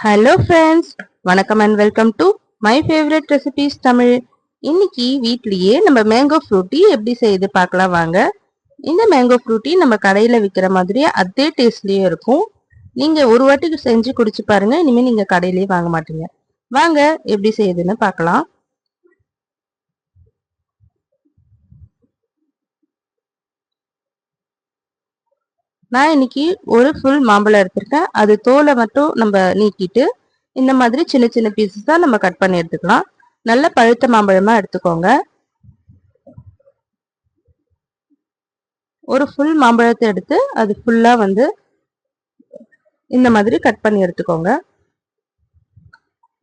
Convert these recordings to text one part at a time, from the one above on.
Hello friends, வணக்கம் and welcome to my favourite recipes Tamil. இன்னைக்கு வீட்லயே நம்ம மேங்கோ ஃப்ரூட்டி எப்படி செய்யுது பார்க்கலாம் வாங்க. இந்த மேங்கோ ஃப்ரூட்டி நம்ம கடையில விற்கிற மாதிரி அதே டேஸ்ட்லயே இருக்கும். நீங்க ஒரு வாட்டி செஞ்சு குடிச்சு பாருங்க, இனிமே நீங்க கடையிலேயே வாங்க மாட்டீங்க. வாங்க எப்படி செய்யுதுன்னு பார்க்கலாம். நான் இன்னைக்கு ஒரு ஃபுல் மாம்பழம் எடுத்திருக்கேன். அது தோலை மட்டும் நம்ம நீக்கிட்டு இந்த மாதிரி சின்ன சின்ன பீசஸா நம்ம கட் பண்ணி எடுத்துக்கலாம். நல்ல பழுத்த மாம்பழமா எடுத்துக்கோங்க. ஒரு ஃபுல் மாம்பழத்தை எடுத்து அது ஃபுல்லா வந்து இந்த மாதிரி கட் பண்ணி எடுத்துக்கோங்க.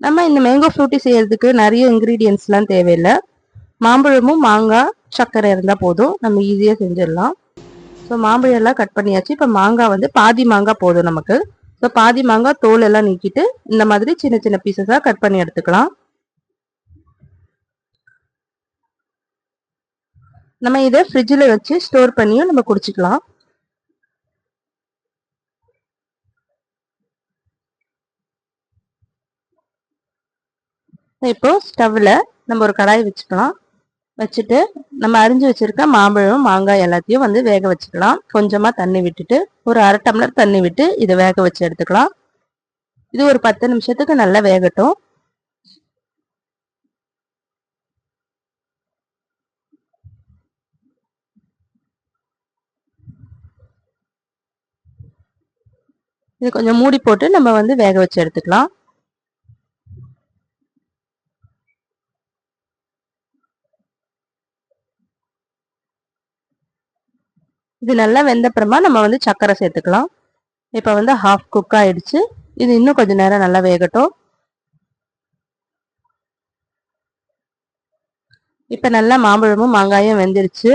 நம்ம இந்த மேங்கோ ஃப்ரூட்டி செய்யறதுக்கு நிறைய இன்கிரீடியன்ஸ்லாம் தேவையில்லை. மாம்பழமும் மாங்காய் சர்க்கரை இருந்தால் போதும், நம்ம ஈஸியாக செஞ்சிடலாம். ஸோ மாம்பழம் எல்லாம் கட் பண்ணியாச்சு. இப்போ மாங்காய் வந்து பாதி மாங்காய் போதும் நமக்கு. ஸோ பாதி மாங்காய் தோல் எல்லாம் நீக்கிட்டு இந்த மாதிரி சின்ன சின்ன பீசஸாக கட் பண்ணி எடுத்துக்கலாம். நம்ம இதை ஃப்ரிட்ஜில் வச்சு ஸ்டோர் பண்ணியும் நம்ம குடிச்சிக்கலாம். இப்போ ஸ்டவ்ல நம்ம ஒரு கடாய் வச்சுக்கலாம். வச்சுட்டு நம்ம அரிஞ்சு வச்சிருக்க மாம்பழம் மாங்காய் எல்லாத்தையும் வந்து வேக வச்சுக்கலாம். கொஞ்சமா தண்ணி விட்டுட்டு ஒரு அரை டம்ளர் தண்ணி விட்டு இதை வேக வச்சு எடுத்துக்கலாம். இது ஒரு 10 நிமிஷத்துக்கு நல்லா வேகட்டும். இது கொஞ்சம் மூடி போட்டு நம்ம வந்து வேக வச்சு எடுத்துக்கலாம். இது நல்லா வெந்தப்புறமா நம்ம வந்து சர்க்கரை சேர்த்துக்கலாம். இப்போ வந்து ஹாஃப் குக் ஆயிடுச்சு. இது இன்னும் கொஞ்ச நேரம் நல்லா வேகட்டும். இப்போ நல்லா மாம்பழமும் மாங்காயும் வெந்துருச்சு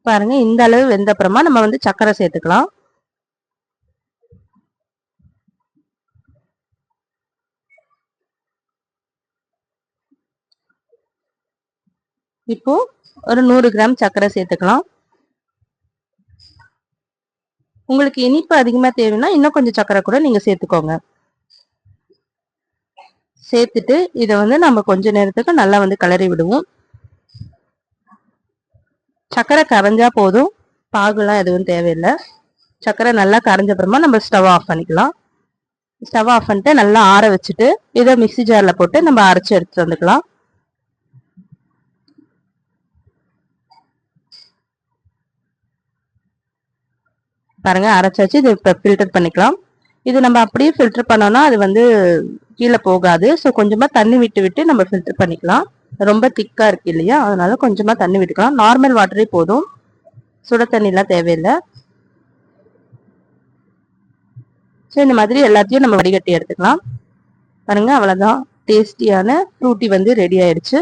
பாருங்க. இந்த அளவு வெந்தப்புறமா நம்ம வந்து சர்க்கரை சேர்த்துக்கலாம். இப்போ ஒரு 100 கிராம் சர்க்கரை சேர்த்துக்கலாம். உங்களுக்கு இனிப்பு அதிகமா தேவைன்னா இன்னும் கொஞ்சம் சர்க்கரை கூட நீங்க சேர்த்துக்கோங்க. சேர்த்துட்டு இதை வந்து நம்ம கொஞ்ச நேரத்துக்கு நல்லா வந்து கிளறி விடுவோம். சர்க்கரை கரைஞ்சா போதும், பாகுலாம் எதுவும் தேவையில்லை. சர்க்கரை நல்லா கரைஞ்ச அப்புறமா நம்ம ஸ்டவ் ஆஃப் பண்ணிக்கலாம். ஸ்டவ் ஆஃப் பண்ணிட்டு நல்லா ஆற வச்சுட்டு இதை மிக்ஸி ஜார்ல போட்டு நம்ம அரைச்சி எடுத்துட்டு வந்துக்கலாம். பாருங்க அரைச்சாச்சு. இது இப்போ ஃபில்டர் பண்ணிக்கலாம். இது நம்ம அப்படியே ஃபில்டர் பண்ணோம்னா அது வந்து கீழே போகாது. ஸோ கொஞ்சமா தண்ணி விட்டு விட்டு நம்ம ஃபில்டர் பண்ணிக்கலாம். ரொம்ப திக்கா இருக்கு இல்லையா, அதனால கொஞ்சமா தண்ணி விட்டுக்கலாம். நார்மல் வாட்டரே போதும், சுட தண்ணிலாம் தேவையில்லை. ஸோ இந்த மாதிரி எல்லாத்தையும் நம்ம வடிகட்டி எடுத்துக்கலாம். பாருங்க அவ்வளோதான், டேஸ்டியான ஃப்ரூட்டி வந்து ரெடி ஆயிடுச்சு.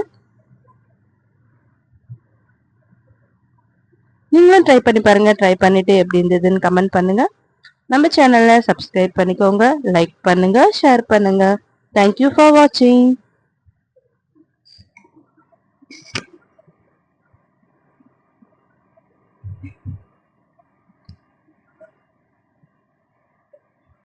நீங்களும் ட்ரை பண்ணி பாருங்க. ட்ரை பண்ணிட்டு எப்படி இருந்ததுன்னு கமெண்ட் பண்ணுங்க. நம்ம சேனலை சப்ஸ்கிரைப் பண்ணிக்கோங்க, லைக் பண்ணுங்க, ஷேர் பண்ணுங்க. தேங்க்யூ ஃபார் வாட்சிங்.